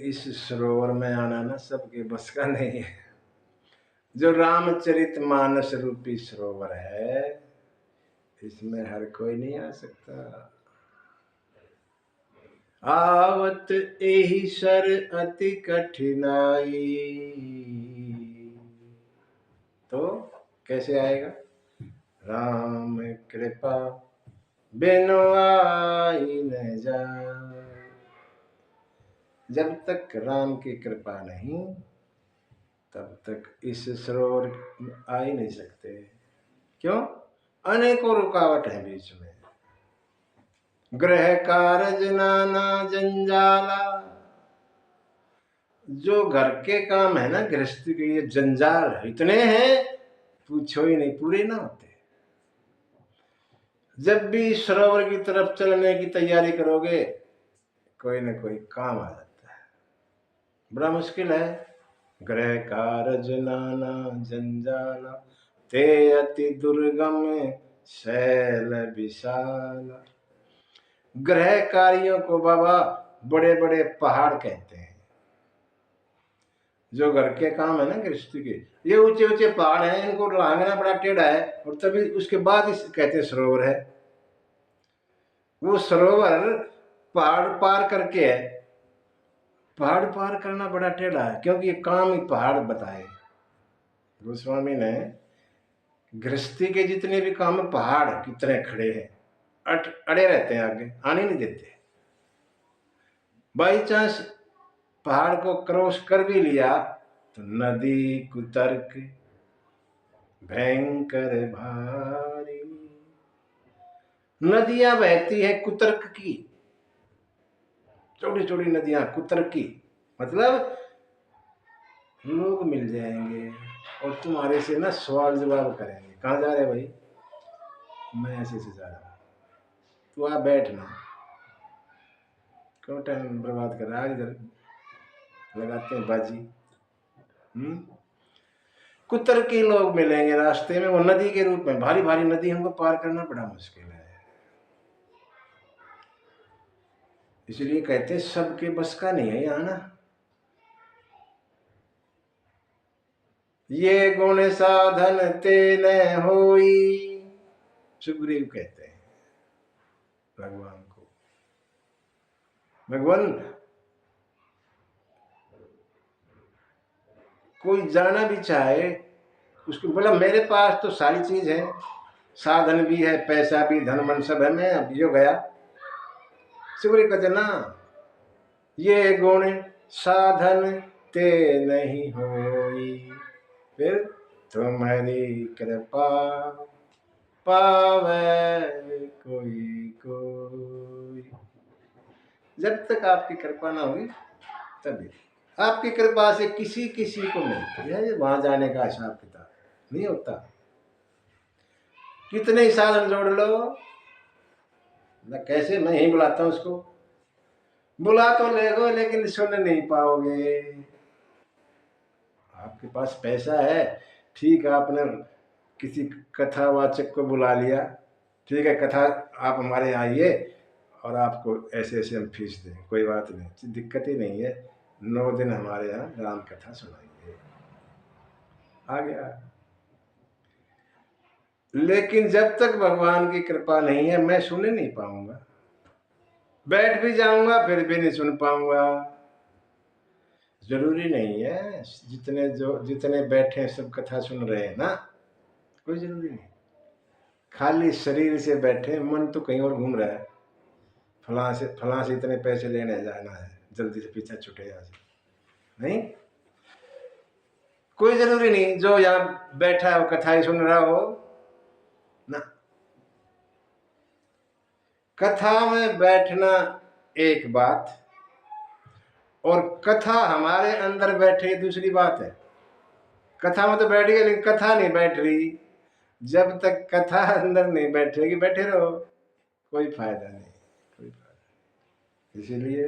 इस सरोवर में आना ना सबके बस का नहीं है। जो रामचरितमानस रूपी सरोवर है, इसमें हर कोई नहीं आ सकता। आवत एहि सर अति कठिनाई, तो कैसे आएगा? राम कृपा बिनु आई न जाए। जब तक राम की कृपा नहीं, तब तक इस सरोवर में आ ही नहीं सकते। क्यों? अनेकों रुकावट है बीच में। गृह कारज नाना जंजाला, जो घर के काम है ना गृहस्थी के, ये जंजाल इतने हैं पूछो ही नहीं, पूरे ना होते। जब भी सरोवर की तरफ चलने की तैयारी करोगे, कोई ना कोई काम आ जाता है, बड़ा मुश्किल है। गृह कारज नाना जंजाला, ते अति दुर्गम शैल विशाल। गृह कार्यों को बाबा बड़े बड़े पहाड़ कहते हैं। जो घर के काम है ना गृहस्थी के, ये ऊंचे ऊंचे पहाड़ हैं, इनको लांघना बड़ा टेढ़ा है, और तभी उसके बाद इस कहते हैं सरोवर है। वो सरोवर पहाड़ पार करके है। पहाड़ पार करना बड़ा टेढ़ा है, क्योंकि ये काम ही पहाड़ बताए। गोस्वामी ने गृहस्थी के जितने भी काम है, पहाड़ कितने खड़े हैं, अड़े रहते हैं, आगे आने नहीं देते। बाई चांस पहाड़ को क्रॉस कर भी लिया तो नदी कुतर्क भयंकर भारी। नदियां बहती है कुतर्क की, छोटी छोटी नदियां कुतर्क की, मतलब लोग मिल जाएंगे और तुम्हारे से ना सवाल जवाब करेंगे। कहाँ जा रहे भाई? मैं ऐसे से जा रहा हूँ, तू आ बैठना, क्यों टाइम बर्बाद कर रहा है? इधर लगाते हैं बाजी। कुतर के लोग मिलेंगे रास्ते में, वो नदी के रूप में, भारी भारी नदी, हमको पार करना बड़ा मुश्किल है। इसलिए कहते हैं सबके बस का नहीं है यहाँ ना। ये गुण साधन ते न होई, सुग्रीव कहते हैं भगवान को। भगवान कोई जाना भी चाहे, उसको बोला मेरे पास तो सारी चीज है, साधन भी है, पैसा भी, धन मन सब है, मैं अब जो गया। सुग्रीव कहते ना, ये गुण साधन ते नहीं होई, फिर तुम्हारी कृपा पावे कोई कोई। जब तक आपकी कृपा ना होगी तभी। आपकी कृपा से किसी किसी को मिलती है, वहां जाने का हिसाब किताब नहीं होता। कितने ही साधन जोड़ लो ना, कैसे मैं ही बुलाता हूं उसको, बुला तो लेगो लेकिन सुन नहीं पाओगे। आपके पास पैसा है, ठीक है, आपने किसी कथावाचक को बुला लिया, ठीक है, कथा आप हमारे यहाँ आइए और आपको ऐसे ऐसे हम फीस दें, कोई बात नहीं, दिक्कत ही नहीं है, 9 दिन हमारे यहाँ राम कथा सुनाइए, आ गया। लेकिन जब तक भगवान की कृपा नहीं है, मैं सुन नहीं पाऊंगा। बैठ भी जाऊंगा फिर भी नहीं सुन पाऊंगा। जरूरी नहीं है जितने बैठे सब कथा सुन रहे हैं ना, कोई जरूरी नहीं। खाली शरीर से बैठे, मन तो कहीं और घूम रहा है, फलां से इतने पैसे लेने जाना है, जल्दी से पीछा छूटे यहाँ से, नहीं, कोई जरूरी नहीं। जो यहाँ बैठा है वो कथा ही सुन रहा हो ना। कथा में बैठना एक बात, और कथा हमारे अंदर बैठे दूसरी बात है। कथा में तो बैठ गए लेकिन कथा नहीं बैठ रही। जब तक कथा अंदर नहीं बैठेगी, बैठे रहो, कोई फायदा नहीं, कोई फायदा। इसीलिए